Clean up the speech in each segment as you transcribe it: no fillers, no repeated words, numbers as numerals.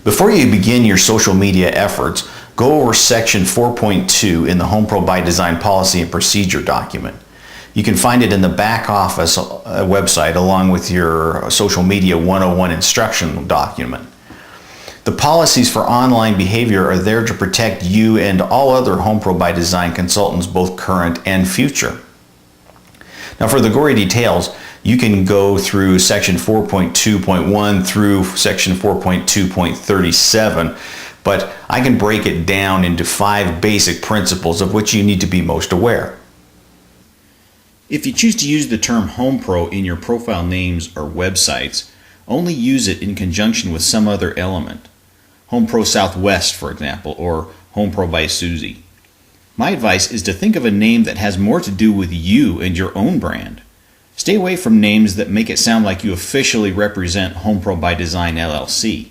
Before you begin your social media efforts, go over Section 4.2 in the HomePro by Design Policy and Procedure document. You can find it in the back office website along with your Social Media 101 instruction document. The policies for online behavior are there to protect you and all other HomePro by Design consultants, both current and future. Now for the gory details, you can go through Section 4.2.1 through Section 4.2.37, but I can break it down into 5 basic principles of which you need to be most aware. If you choose to use the term HomePro in your profile names or websites, only use it in conjunction with some other element. HomePro Southwest, for example, or HomePro by Susie. My advice is to think of a name that has more to do with you and your own brand. Stay away from names that make it sound like you officially represent HomePro by Design LLC.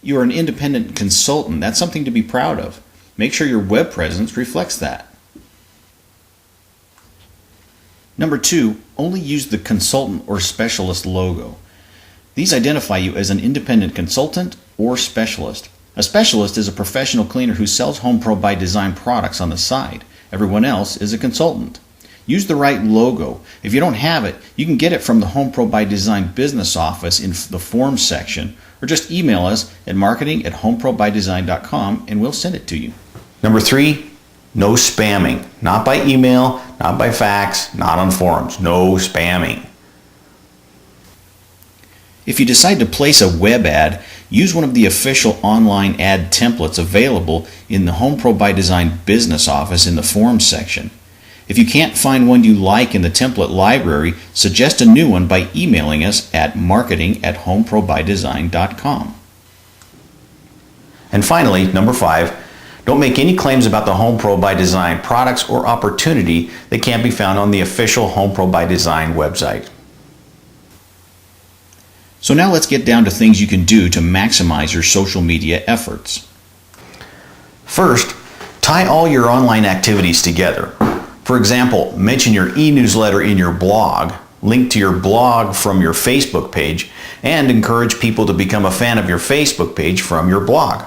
You are an independent consultant. That's something to be proud of. Make sure your web presence reflects that. Number 2, only use the consultant or specialist logo. These identify you as an independent consultant or specialist. A specialist is a professional cleaner who sells HomePro by Design products on the side. Everyone else is a consultant. Use the right logo. If you don't have it, you can get it from the HomePro by Design business office in the forms section, or just email us at marketing@homeprobydesign.com and we'll send it to you. Number 3, no spamming. Not by email, not by fax, not on forums. No spamming. If you decide to place a web ad, use one of the official online ad templates available in the HomePro by Design business office in the forms section. If you can't find one you like in the template library, suggest a new one by emailing us at marketing@homeprobydesign.com. And finally, number 5, don't make any claims about the HomePro by Design products or opportunity that can't be found on the official HomePro by Design website. So now let's get down to things you can do to maximize your social media efforts. First, tie all your online activities together. For example, mention your e-newsletter in your blog, link to your blog from your Facebook page, and encourage people to become a fan of your Facebook page from your blog.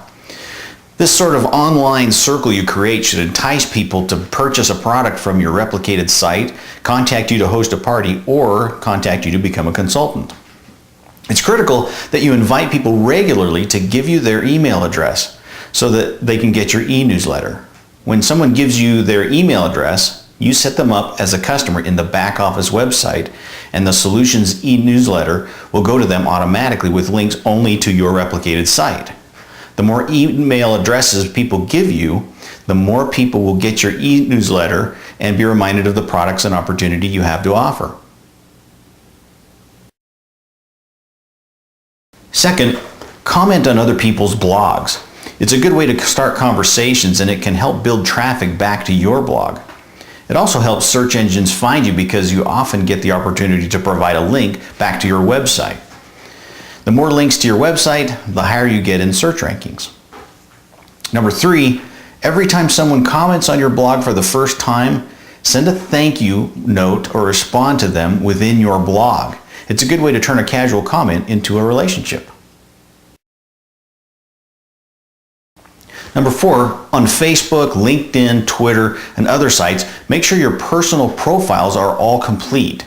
This sort of online circle you create should entice people to purchase a product from your replicated site, contact you to host a party, or contact you to become a consultant. It's critical that you invite people regularly to give you their email address so that they can get your e-newsletter. When someone gives you their email address, you set them up as a customer in the back office website, and the Solutions e-newsletter will go to them automatically with links only to your replicated site. The more email addresses people give you, the more people will get your e-newsletter and be reminded of the products and opportunity you have to offer. Second, comment on other people's blogs. It's a good way to start conversations, and it can help build traffic back to your blog. It also helps search engines find you because you often get the opportunity to provide a link back to your website. The more links to your website, the higher you get in search rankings. Number 3, every time someone comments on your blog for the first time, send a thank you note or respond to them within your blog. It's a good way to turn a casual comment into a relationship. Number 4, on Facebook, LinkedIn, Twitter, and other sites, make sure your personal profiles are all complete.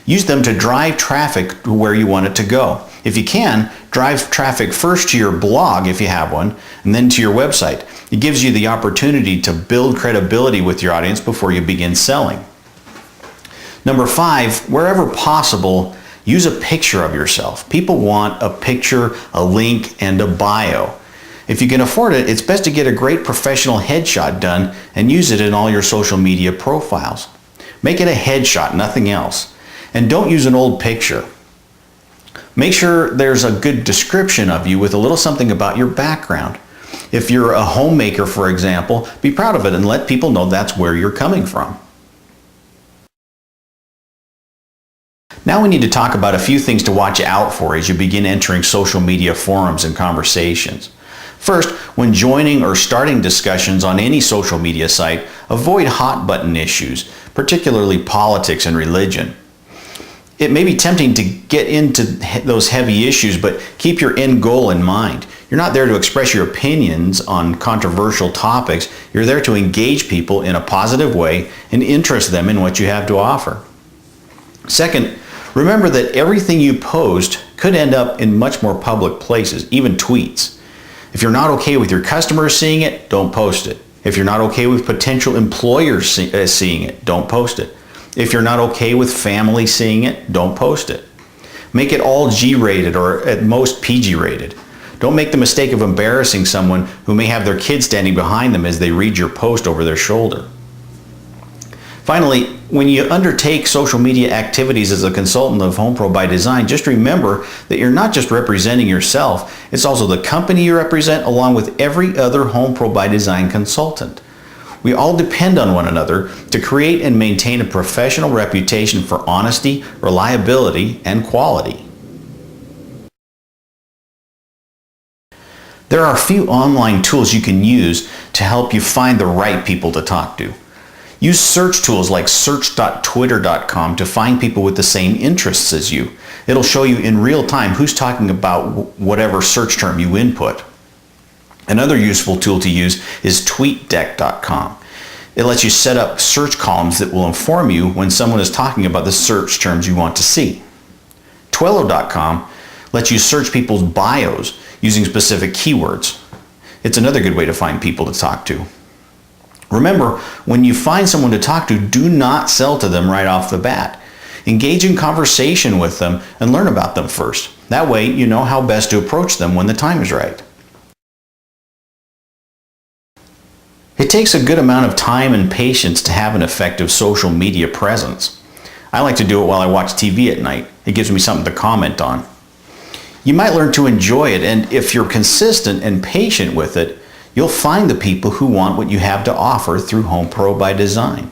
Use them to drive traffic to where you want it to go. If you can, drive traffic first to your blog if you have one, and then to your website. It gives you the opportunity to build credibility with your audience before you begin selling. Number 5, wherever possible, use a picture of yourself. People want a picture, a link, and a bio. If you can afford it, it's best to get a great professional headshot done and use it in all your social media profiles. Make it a headshot, nothing else. And don't use an old picture. Make sure there's a good description of you with a little something about your background. If you're a homemaker, for example, be proud of it and let people know that's where you're coming from. Now we need to talk about a few things to watch out for as you begin entering social media forums and conversations. First, when joining or starting discussions on any social media site, avoid hot button issues, particularly politics and religion. It may be tempting to get into those heavy issues, but keep your end goal in mind. You're not there to express your opinions on controversial topics. You're there to engage people in a positive way and interest them in what you have to offer. Second, remember that everything you post could end up in much more public places, even tweets. If you're not okay with your customers seeing it, don't post it. If you're not okay with potential employers seeing it, don't post it. If you're not okay with family seeing it, don't post it. Make it all G-rated or at most PG-rated. Don't make the mistake of embarrassing someone who may have their kids standing behind them as they read your post over their shoulder. Finally, when you undertake social media activities as a consultant of HomePro by Design, just remember that you're not just representing yourself, it's also the company you represent along with every other HomePro by Design consultant. We all depend on one another to create and maintain a professional reputation for honesty, reliability, and quality. There are a few online tools you can use to help you find the right people to talk to. Use search tools like search.twitter.com to find people with the same interests as you. It'll show you in real time who's talking about whatever search term you input. Another useful tool to use is tweetdeck.com. It lets you set up search columns that will inform you when someone is talking about the search terms you want to see. Twilio.com lets you search people's bios using specific keywords. It's another good way to find people to talk to. Remember, when you find someone to talk to, do not sell to them right off the bat. Engage in conversation with them and learn about them first. That way, you know how best to approach them when the time is right. It takes a good amount of time and patience to have an effective social media presence. I like to do it while I watch TV at night. It gives me something to comment on. You might learn to enjoy it, and if you're consistent and patient with it, you'll find the people who want what you have to offer through HomePro by Design.